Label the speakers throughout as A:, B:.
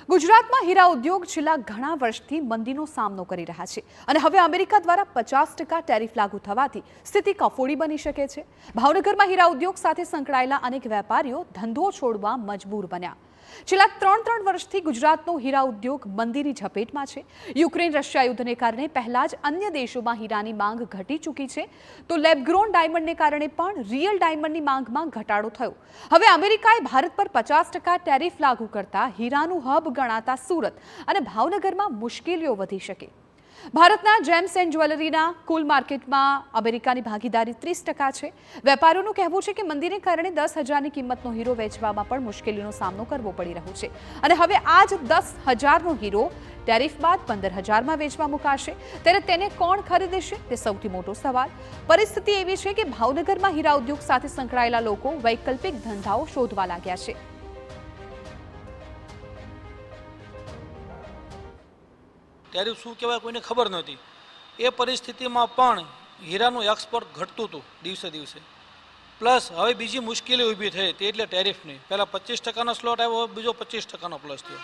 A: ગુજરાતમાં હીરા ઉદ્યોગ છેલ્લા ઘણા વર્ષથી મંદીનો સામનો કરી રહ્યા છે અને હવે અમેરિકા દ્વારા 50% ટેરિફ લાગુ થવાથી સ્થિતિ કફોડી બની શકે છે। ભાવનગરમાં હીરા ઉદ્યોગ સાથે સંકળાયેલા અનેક વેપારીઓ ધંધો છોડવા મજબૂર બન્યા। છેલ્લા 3 વર્ષથી ગુજરાતનો હીરા ઉદ્યોગ મંદીની ઝપેટમાં છે। યુક્રેન રશિયા યુદ્ધને કારણે પહેલા જ અન્ય દેશોમાં હીરાની માંગ ઘટી ચૂકી છે, તો લેબગ્રોન ડાયમંડને કારણે પણ રિયલ ડાયમંડની માંગમાં ઘટાડો થયો। હવે અમેરિકાએ ભારત પર 50% ટેરિફ લાગુ કરતા હીરાનું હબ ગણાતા સુરત અને ભાવનગરમાં મુશ્કેલીઓ વધી શકે। ભારતના જેમ્સ એન્ડ જ્વેલરીના કુલ માર્કેટમાં અમેરિકાની ભાગીદારી 30% છે। વેપારીઓનું કહેવું છે કે મંદીને કારણે 10,000ની કિંમતનો હીરો વેચવામાં પણ મુશ્કેલીનો સામનો કરવો પડી રહ્યો છે અને હવે આ જ 10,000નો હીરો ટેરિફ બાદ 15,000માં વેચવા મુકાશે, ત્યારે તેને કોણ ખરીદશે તે સૌથી મોટો સવાલ। પરિસ્થિતિ એવી છે કે ભાવનગરમાં હીરા ઉદ્યોગ સાથે સંકળાયેલા લોકો વૈકલ્પિક ધંધાઓ શોધવા લાગ્યા છે।
B: ટેરિફ શું કહેવાય કોઈને ખબર નહોતી। એ પરિસ્થિતિમાં પણ હીરાનું એક્સપોર્ટ ઘટતું હતું દિવસે દિવસે, પ્લસ હવે બીજી મુશ્કેલી ઊભી થઈ તે એટલે ટેરિફની। પહેલાં 25%નો સ્લોટ આવ્યો, બીજો 25%નો પ્લસ થયો,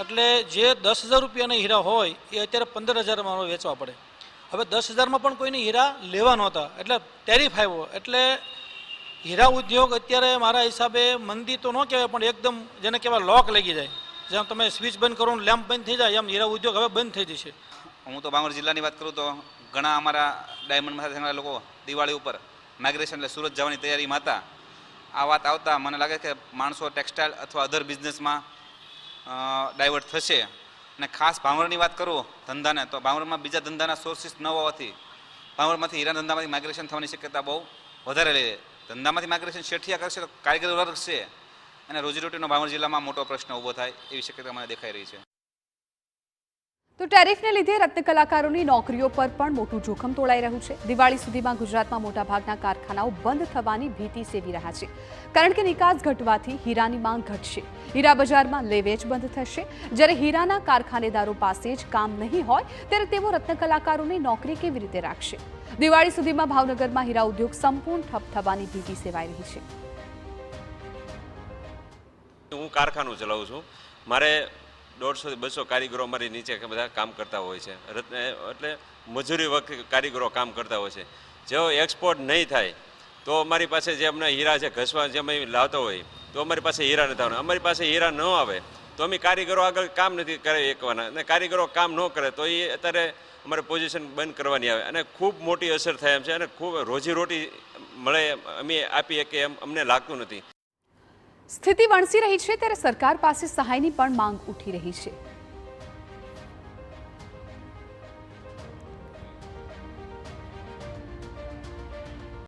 B: એટલે જે 10,000 રૂપિયાના હીરા હોય એ અત્યારે 15,000માં વેચવા પડે। હવે 10,000માં પણ કોઈને હીરા લેવા નહોતા, એટલે ટેરિફ આવ્યો એટલે હીરા ઉદ્યોગ અત્યારે મારા હિસાબે મંદી તો ન કહેવાય પણ એકદમ જેને કહેવાય લોક લાગી જાય। જેમ તમે સ્વિચ બંધ કરો લેમ્પ બંધ થઈ જાય એમ હીરા ઉદ્યોગ હવે બંધ થઈ જશે।
C: હું તો ભાવનગર જિલ્લાની વાત કરું તો ઘણા અમારા ડાયમંડ સાથે સંકળાયેલા લોકો દિવાળી ઉપર માઇગ્રેશન એટલે સુરત જવાની તૈયારીમાં હતા। આ વાત આવતા મને લાગે કે માણસો ટેક્સટાઇલ અથવા અધર બિઝનેસમાં ડાયવર્ટ થશે। અને ખાસ ભાવનગરની વાત કરું ધંધાને, તો ભાવનગરમાં બીજા ધંધાના સોર્સિસ ન હોવાથી ભાવનગરમાંથી હીરા ધંધામાંથી માઇગ્રેશન થવાની શક્યતા બહુ વધારે રહે છે। ધંધામાંથી માઇગ્રેશન શેઠિયા કરશે તો કારીગર વર્ગ છે અને રોજીરોટીનો ભાવનગર જિલ્લામાં મોટો પ્રશ્ન ઊભો થાય એવી શક્યતા મને દેખાઈ રહી છે।
A: તો ટેરિફને લીધે રત્ન કલાકારોની નોકરીઓ પર પણ મોટું જોખમ તોળાઈ રહ્યું છે। દિવાળી સુધીમાં ગુજરાતમાં મોટાભાગના કારખાનાઓ બંધ થવાની ભીતિ સેવી રહ્યા છે, કારણ કે નિકાસ ઘટવાથી હીરાની માંગ ઘટશે, હીરા બજારમાં લેવેચ બંધ થશે। જ્યારે હીરાના કારખાનેદારો પાસે જ કામ નહીં હોય ત્યારે તેઓ રત્ન કલાકારોની નોકરી કેવી રીતે રાખશે? દિવાળી સુધીમાં ભાવનગરમાં હીરા ઉદ્યોગ સંપૂર્ણ ઠપ થવાની ભીતિ સેવાઈ રહી છે।
D: હું કારખાનું ચલાવું છું, મારે 150 થી 200 કારીગરો મારી નીચે બધા કામ કરતા હોય છે, એટલે મજૂરી વખતે કારીગરો કામ કરતા હોય છે। જો એક્સપોર્ટ નહીં થાય તો અમારી પાસે જે અમને હીરા છે ઘસવા જે અમે લાવતા હોય તો અમારી પાસે હીરા નથી આવવાના। અમારી પાસે હીરા ન આવે તો અમે કારીગરો આગળ કામ નથી કરી શકવાના, અને કારીગરો કામ ન કરે તો એ અત્યારે અમારે પોઝિશન બંધ કરવાની આવે અને ખૂબ મોટી અસર થાય એમ છે અને ખૂબ રોજીરોટી મળે અમે આપી શકીએ એમ અમને લાગતું નથી।
A: સ્થિતિ વણસી રહી છે ત્યારે સરકાર પાસે સહાયની પણ માંગ ઉઠી રહી છે।